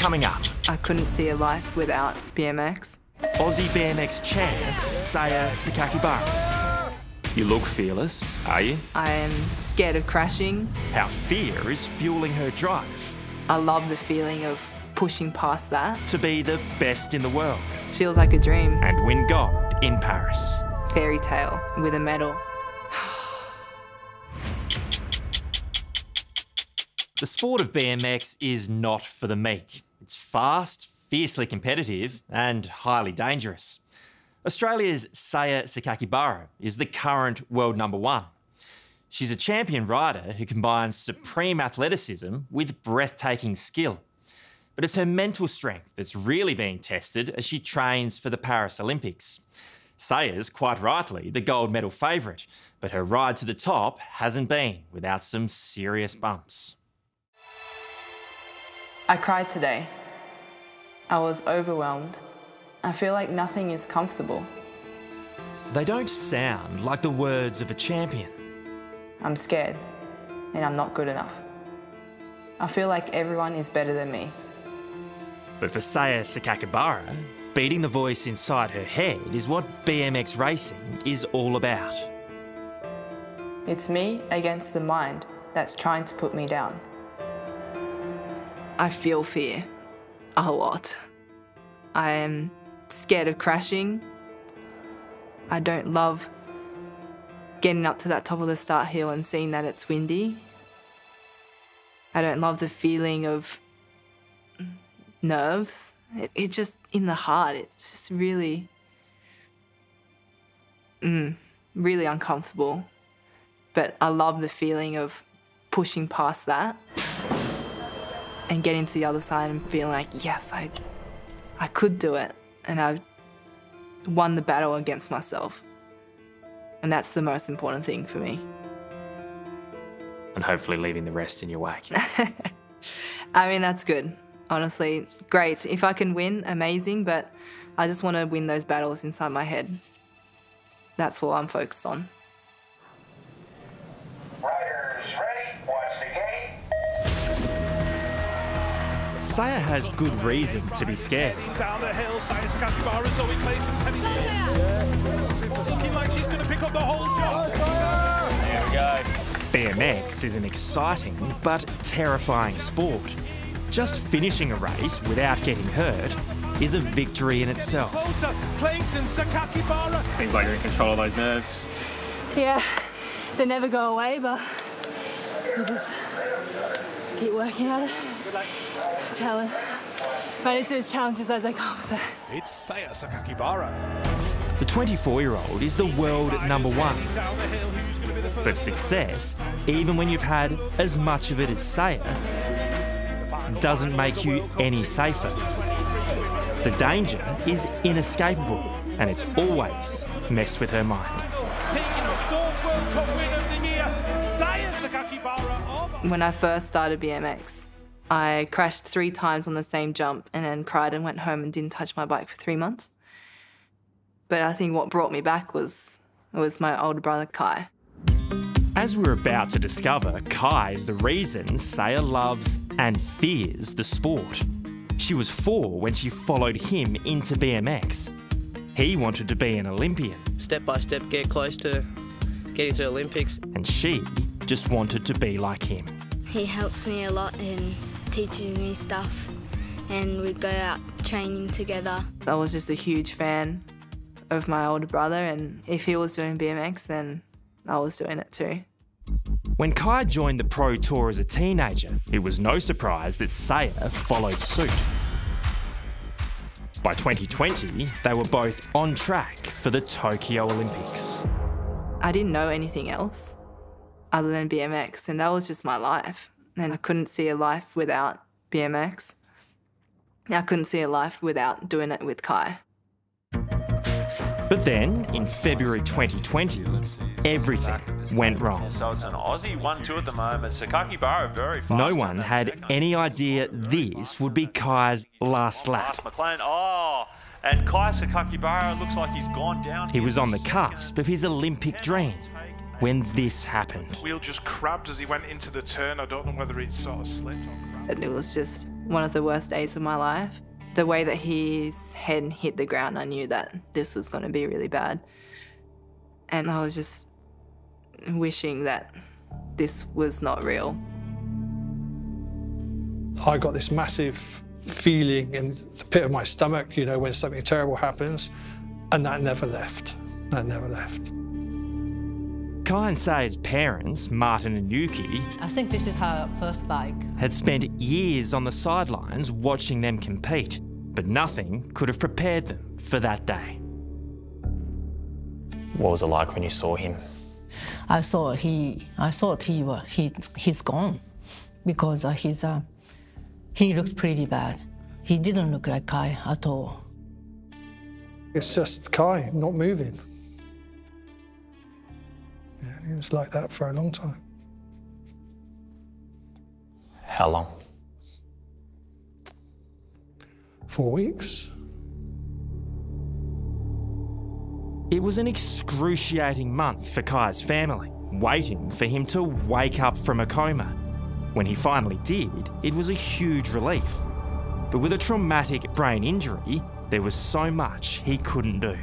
Coming up, I couldn't see a life without BMX. Aussie BMX champ Saya Sakakibara. You look fearless, are you? I am scared of crashing. How fear is fueling her drive. I love the feeling of pushing past that. To be the best in the world. Feels like a dream. And win gold in Paris. Fairy tale with a medal. The sport of BMX is not for the meek. It's fast, fiercely competitive and highly dangerous. Australia's Saya Sakakibara is the current world #1. She's a champion rider who combines supreme athleticism with breathtaking skill. But it's her mental strength that's really being tested as she trains for the Paris Olympics. Saya's, quite rightly, the gold medal favourite, but her ride to the top hasn't been without some serious bumps. I cried today. I was overwhelmed. I feel like nothing is comfortable. They don't sound like the words of a champion. I'm scared, and I'm not good enough. I feel like everyone is better than me. But for Saya Sakakibara, beating the voice inside her head is what BMX racing is all about. It's me against the mind that's trying to put me down. I feel fear a lot. I am scared of crashing. I don't love getting up to that top of the start hill and seeing that it's windy. I don't love the feeling of nerves. It's just in the heart. It's just really, really uncomfortable. But I love the feeling of pushing past that and getting to the other side and feeling like, yes, I could do it. And I've won the battle against myself. And that's the most important thing for me. And hopefully leaving the rest in your wake. I mean, that's good. Honestly, great. If I can win, amazing, but I just want to win those battles inside my head. That's all I'm focused on. Riders ready, watch the gate. Saya has good reason to be scared. Down the hill, Saya Sakakibara, Zoe Clayson's heading to looking like she's going to pick up the whole shot. There we go. BMX is an exciting but terrifying sport. Just finishing a race without getting hurt is a victory in itself. Clancey, Sakakibara. Seems like you're in control of those nerves. Yeah, they never go away, but we just keep working at it. Challenge. Manage those challenges as they come. So. It's Saya Sakakibara. The 24-year-old is the world #1. But success, even when you've had as much of it as Saya, doesn't make you any safer. The danger is inescapable, and it's always messed with her mind. When I first started BMX, I crashed 3 times on the same jump and then cried and went home and didn't touch my bike for 3 months. But I think what brought me back was my older brother, Kai. As we're about to discover, Kai is the reason Saya loves and fears the sport. She was 4 when she followed him into BMX. He wanted to be an Olympian. Step by step, get close to getting to the Olympics. And she just wanted to be like him. He helps me a lot in teaching me stuff, and we go out training together. I was just a huge fan of my older brother, and if he was doing BMX, then I was doing it too. When Kai joined the Pro Tour as a teenager, it was no surprise that Saya followed suit. By 2020, they were both on track for the Tokyo Olympics. I didn't know anything else other than BMX, and that was just my life. And I couldn't see a life without BMX. I couldn't see a life without doing it with Kai. But then, in February 2020, everything went wrong. So it's an Aussie 1-2 at the moment. Sakakibara very fast. No one had any idea this would be Kai's last lap. And Kai Sakakibara looks like he's gone down. He was on the cusp of his Olympic dream when this happened. Wheel just crabbed as he went into the turn. I don't know whether it sort of slipped or grabbed. And it was just one of the worst days of my life. The way that his head hit the ground, I knew that this was going to be really bad. And I was just wishing that this was not real. I got this massive feeling in the pit of my stomach, you know, when something terrible happens, and that never left. That never left. Kai and Saya's parents, Martin and Yuki, I think this is her first bike. had spent years on the sidelines watching them compete, but nothing could have prepared them for that day. What was it like when you saw him? I thought he's gone because he looked pretty bad. He didn't look like Kai at all. It's just Kai not moving. Yeah, he was like that for a long time. How long? 4 weeks. It was an excruciating month for Kai's family, waiting for him to wake up from a coma. When he finally did, it was a huge relief. But with a traumatic brain injury, there was so much he couldn't do.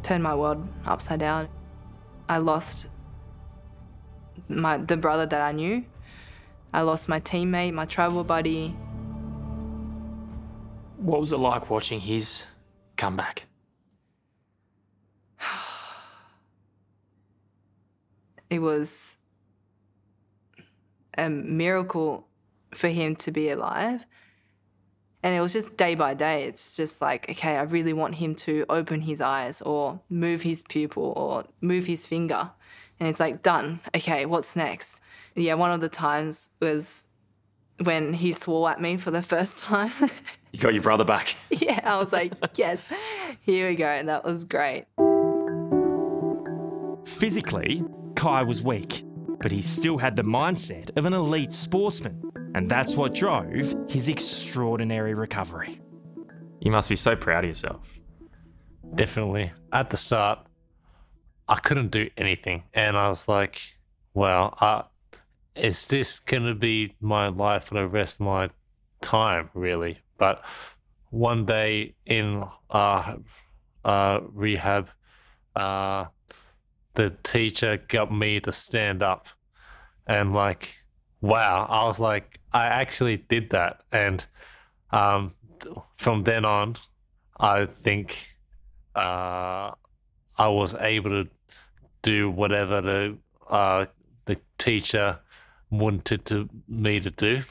Turned my world upside down. I lost the brother that I knew. I lost my teammate, my travel buddy. What was it like watching his comeback? It was a miracle for him to be alive. And it was just day by day. It's just like, okay, I really want him to open his eyes or move his pupil or move his finger. And it's like, done. Okay, what's next? Yeah, one of the times was when he swore at me for the first time. You got your brother back. Yeah, I was like, yes, here we go. And that was great. Physically, Kai was weak, but he still had the mindset of an elite sportsman, and that's what drove his extraordinary recovery. You must be so proud of yourself. Definitely. At the start, I couldn't do anything, and I was like, wow, is this going to be my life for the rest of my time, really? But one day in rehab, the teacher got me to stand up, and like, wow, I was like, I actually did that. And from then on, I think I was able to do whatever the teacher wanted me to do.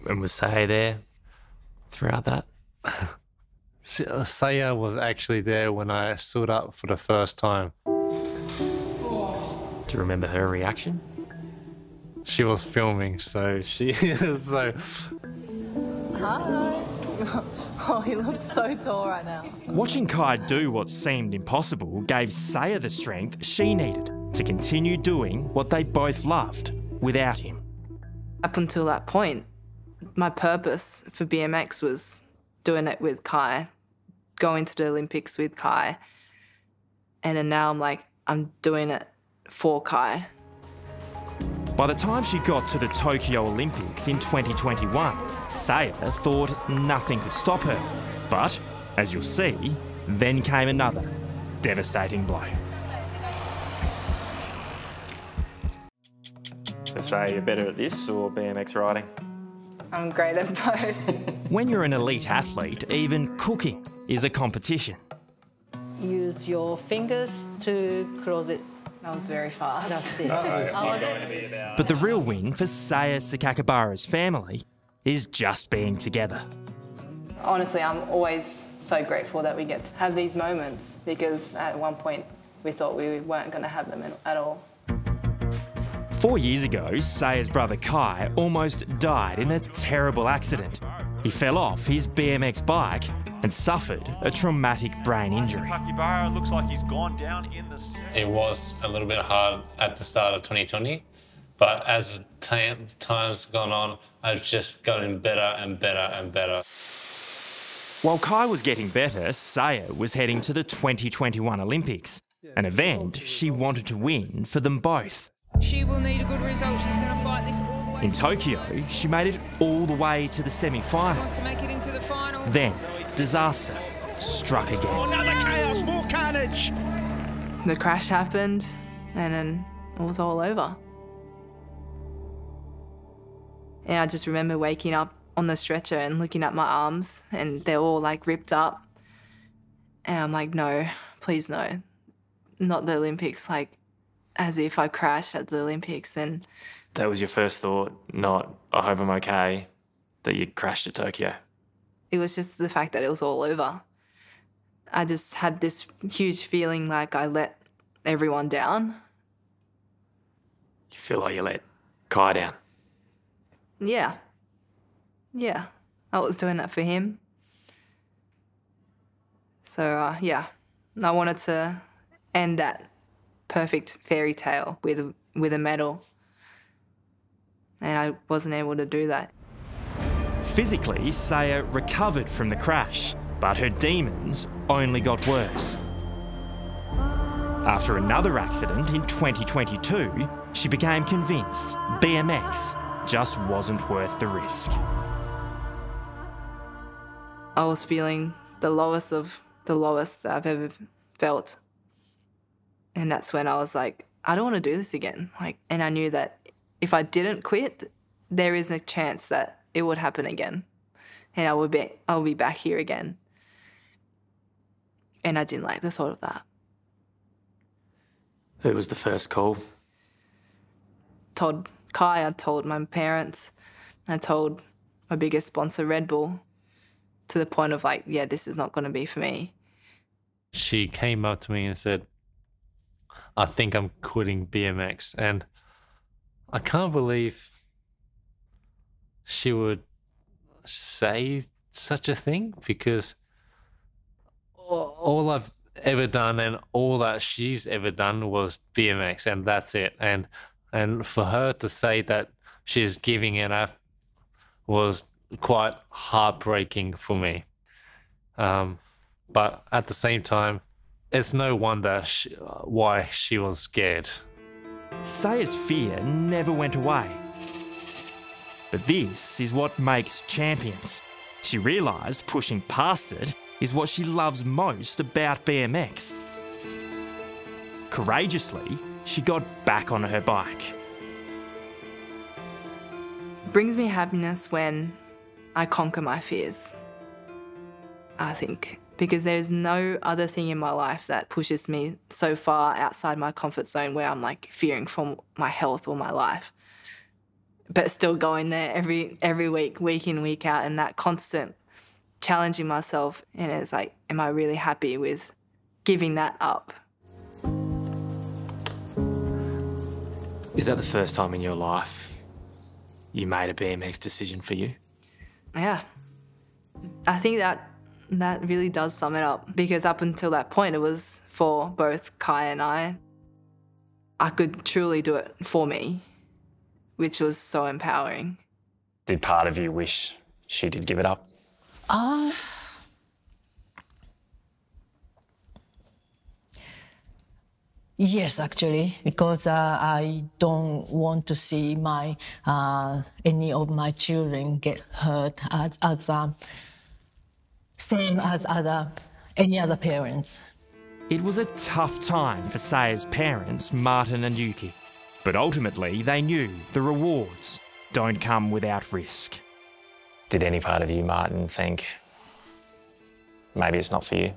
And was Saya there throughout that? Saya was actually there when I stood up for the first time. Do you remember her reaction? She was filming, so so. Hi. Oh, he looks so tall right now. Watching Kai do what seemed impossible gave Saya the strength she needed to continue doing what they both loved without him. Up until that point, my purpose for BMX was doing it with Kai, going to the Olympics with Kai. And then now I'm like, I'm doing it for Kai. By the time she got to the Tokyo Olympics in 2021, Saya thought nothing could stop her. But, as you'll see, then came another devastating blow. So Saya, you're better at this or BMX riding? I'm great at both. When you're an elite athlete, even cooking is a competition. Use your fingers to close it. That was very fast. That's it. But the real win for Saya Sakakibara's family is just being together. Honestly, I'm always so grateful that we get to have these moments, because at one point we thought we weren't going to have them at all. 4 years ago, Saya's brother Kai almost died in a terrible accident. He fell off his BMX bike and suffered a traumatic brain injury. Sakakibara looks like he's gone down in the second. It was a little bit hard at the start of 2020, but as time's gone on, I've just gotten better and better and better. While Kai was getting better, Saya was heading to the 2021 Olympics, an event she wanted to win for them both. She will need a good result. She's going to fight this all the way. In Tokyo, she made it all the way to the semi-final. Wants to make it into the final. Then, disaster struck again. Oh, another chaos, more carnage. The crash happened, and then it was all over. And I just remember waking up on the stretcher and looking at my arms, and they're all like ripped up. And I'm like, no, please no, not the Olympics, like as if I crashed at the Olympics. And That was your first thought, not, I hope I'm okay, that you crashed at Tokyo? it was just the fact that it was all over. I just had this huge feeling like I let everyone down. You feel like you let Kai down? Yeah. Yeah, I was doing that for him. So, yeah, I wanted to end that perfect fairy tale with a medal. And I wasn't able to do that. Physically, Saya recovered from the crash, but her demons only got worse. After another accident in 2022, she became convinced BMX just wasn't worth the risk. I was feeling the lowest of the lowest that I've ever felt. And that's when I was like, I don't want to do this again. And I knew that if I didn't quit, there is a chance that it would happen again. And I would be back here again. And I didn't like the thought of that. Who was the first call? Told Kai, I told my parents, I told my biggest sponsor, Red Bull, to the point of like, yeah, this is not going to be for me. She came up to me and said, I think I'm quitting BMX. And I can't believe she would say such a thing, because all I've ever done and all that she's ever done was BMX, and that's it. And for her to say that she's giving it up was quite heartbreaking for me. But at the same time, it's no wonder why she was scared. Saya's fear never went away. But this is what makes champions. She realised pushing past it is what she loves most about BMX. Courageously, she got back on her bike. It brings me happiness when I conquer my fears, I think, because there's no other thing in my life that pushes me so far outside my comfort zone where I'm like fearing for my health or my life, but still going there every week, week in, week out, and that constant challenging myself. And it's like, am I really happy with giving that up? Is that the first time in your life you made a BMX decision for you? Yeah. I think that really does sum it up, because up until that point, it was for both Kai and I. I could truly do it for me, which was so empowering. Did part of you wish she did give it up? Yes, actually, because I don't want to see any of my children get hurt as same as any other parents. It was a tough time for Saya's parents, Martin and Yuki. But ultimately, they knew the rewards don't come without risk. Did any part of you, Martin, think maybe it's not for you?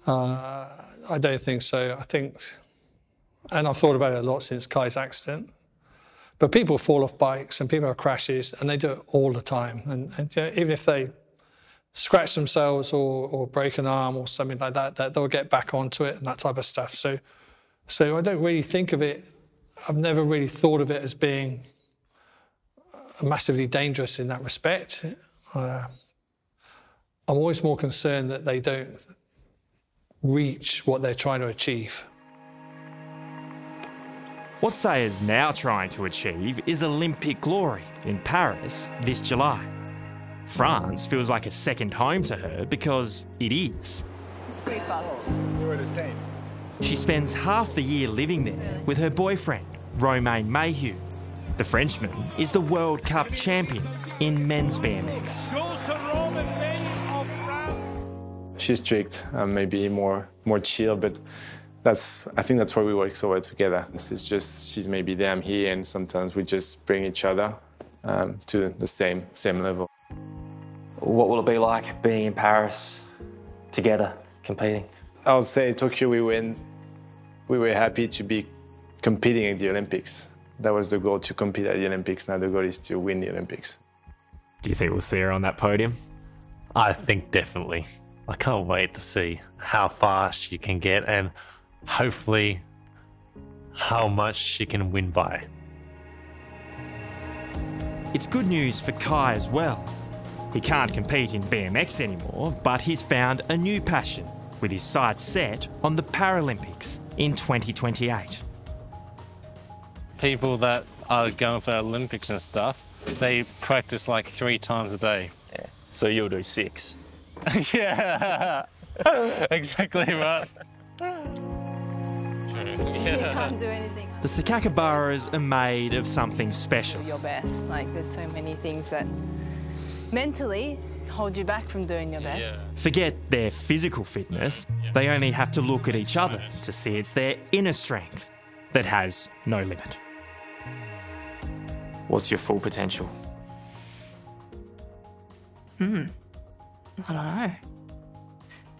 I don't think so. I think, and I've thought about it a lot since Kai's accident, but people fall off bikes and people have crashes, and they do it all the time. And even if they scratch themselves or break an arm or something like that, they'll get back onto it and that type of stuff. So I don't really think of it, I've never really thought of it as being massively dangerous in that respect. I'm always more concerned that they don't reach what they're trying to achieve. What Saya's now trying to achieve is Olympic glory in Paris this July. France feels like a second home to her because it is. It's pretty fast. We're the same. She spends half the year living there with her boyfriend, Romain Mayhew. The Frenchman is the World Cup champion in men's BMX. Goes to Roman May of France. She's strict, maybe more chill, but I think that's why we work so well together. It's just she's maybe there, I'm here, and sometimes we just bring each other to the same level. What will it be like being in Paris together, competing? I would say Tokyo we were happy to be competing at the Olympics. That was the goal, to compete at the Olympics. Now the goal is to win the Olympics. Do you think we'll see her on that podium? I think definitely. I can't wait to see how far she can get and hopefully how much she can win by. It's good news for Kai as well. He can't compete in BMX anymore, but he's found a new passion with his sights set on the Paralympics in 2028. People that are going for Olympics and stuff, they practice like 3 times a day. Yeah. So you'll do 6. Yeah, exactly right. You can't do anything. The Sakakabaras are made of something special. Your best. Like, there's so many things that mentally hold you back from doing your best. Forget their physical fitness, they only have to look at each other to see it's their inner strength that has no limit. What's your full potential? I don't know.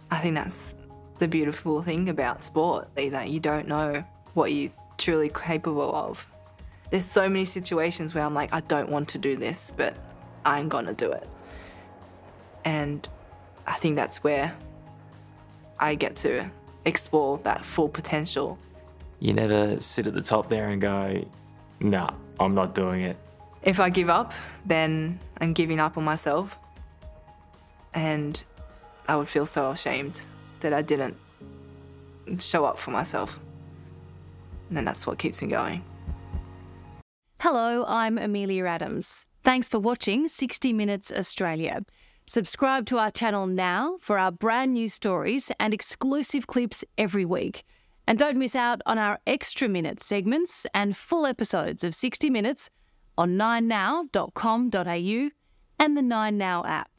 I think that's the beautiful thing about sport, is that you don't know what you're truly capable of. There's so many situations where I'm like, I don't want to do this, but I'm gonna do it. And I think that's where I get to explore that full potential. You never sit at the top there and go, nah, I'm not doing it. If I give up, then I'm giving up on myself. And I would feel so ashamed that I didn't show up for myself. And then that's what keeps me going. Hello, I'm Amelia Adams. Thanks for watching 60 Minutes Australia. Subscribe to our channel now for our brand new stories and exclusive clips every week. And don't miss out on our extra minute segments and full episodes of 60 Minutes on 9now.com.au and the 9Now app.